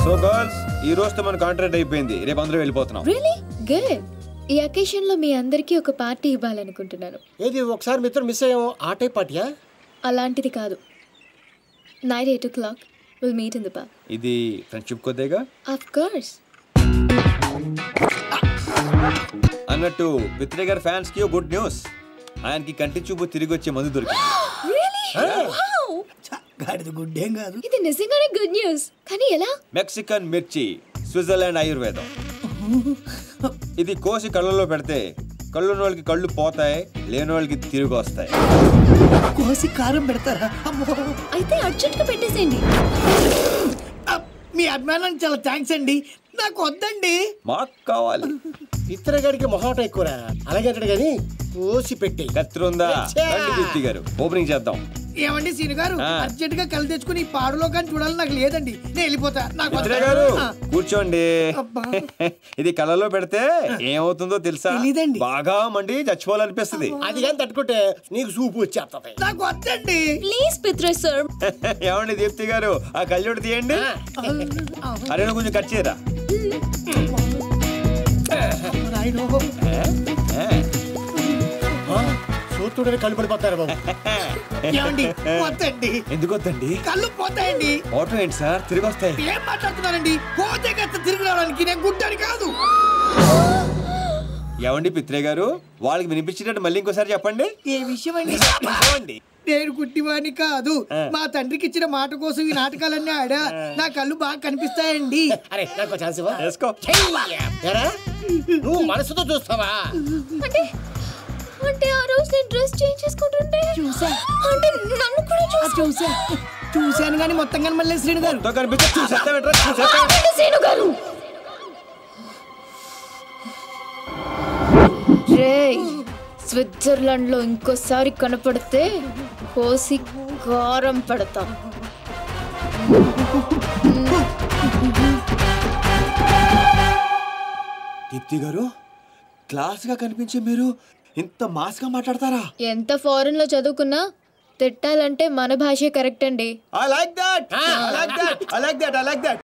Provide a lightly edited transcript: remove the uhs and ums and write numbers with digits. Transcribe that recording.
So girls ఈ రోజుతో మన కాంట్రాక్ట్ అయిపోయింది. రేపు అందరూ వెళ్ళిపోతున్నాం. Really good. ఈ అకేషన్ లో మీ అందరికీ ఒక పార్టీ ఇవ్వాలనుకుంటున్నాను. ఏది ఒకసారి మిత్రం మిస్ అయ్యాము ఆ టైప్ పార్టీయా? అలాంటిది కాదు. Night 8 o'clock will meet in the park. ఇది ఫ్రెండ్షిప్ కొద్దేగా. Of course. అన్నట్టు పిత్రే గారి ఫ్యాన్స్ కి గుడ్ న్యూస్. ఆయనకి కంటి చూపు తిరిగి వచ్చే మందు దొరికింది. గాడిద గుడ్డేం కాదు. ఇది నిజంగానే గుడ్ న్యూస్. కానీ ఎలా? మెక్సికన్ మిర్చి, స్విట్జర్లాండ్ ఆయుర్వేదం. ఇది కోసి కళ్ళలో పెడితే కళ్ళు వాళ్ళకి కళ్ళు పోతాయి, లేని వాళ్ళకి తిరిగి వస్తాయి. కోసి కారం పెడతారా? అయితే అర్జెంట్ గా పెట్టేసేయండి. మీ అభిమానానికి చాలా థ్యాంక్స్ అండి. నాకు వద్దండి. మాకు కావాలి. ఇతరగాడికి మొహాట ఎక్కువరా. అలాగే అంటాడు కానీ కోసి పెట్టి కత్తిరుందా దీప్తి గారు ఓపెనింగ్ చేద్దాం. ఏమండి సీను గారు, అర్జెంట్ గా కళ్ళు తెచ్చుకుని పాడులో కానీ చూడాలి. నాకు లేదండి, నేను వెళ్ళిపోతా. పిత్రే గారు కూర్చోండి. ఇది కళ్ళలో పెడితే ఏమవుతుందో తెలుసా? బాగా మండి చచ్చిపోవాలనిపిస్తుంది. అది కానీ తట్టుకుంటే నీకు సూపు వచ్చేస్తుంది. నాకు వద్దండి ప్లీజ్ పిత్రే సార్. ఏమండి దీప్తి గారు ఆ కళ్ళోడు తీయండి. అరే నువ్వు కొంచెం కట్ చేయరా. చూస్తుంటే కళ్ళు పడిపోతారు బాబు. వద్దండి. ఎందుకు వద్దండి? కళ్ళు పోతాయండి. ఆటో ఏంటి సార్ తిరిగి వస్తాయి. ఏం మాట్లాడుతున్నారండి? పోతే కత్త తిరిగి రావడానికి నేను గుడ్డని కాదు. ఏమండి పిత్రే గారు వాళ్ళకి వినిపించేటట్టు మళ్ళీ ఇంకోసారి చెప్పండి. ఏ విషయం అండి? నేను గుడ్డివాణి కాదు. మా తండ్రికి ఇచ్చిన మాట కోసం ఈ నాటకాలన్నీ ఆడా. నా కళ్ళు బాగా కనిపిస్తాయండి. అరే నాకు ఛాన్స్ ఇవ్వ. వేసుకో. నువ్వు మనసుతో చూస్తావా? అంటే ఆ రోజు నేను డ్రెస్ చేంజ్ చేసుకుంటుంటే చూసా. అంటే నన్ను కూడా చూశాను కానీ మొత్తం కనమల్లే శ్రీను గారు. శ్రీను గారు స్విట్జర్లాండ్ లో ఇంకోసారి కనపడితే కోసి కారం పెడతా. దీప్తి గారు క్లాస్ గా కనిపించే మీరు ఇంత మాస్ గా మాట్లాడతారా? ఎంత ఫారెన్ లో చదువుకున్నా తిట్టాలంటే మన భాషే కరెక్ట్ అండి. I like that.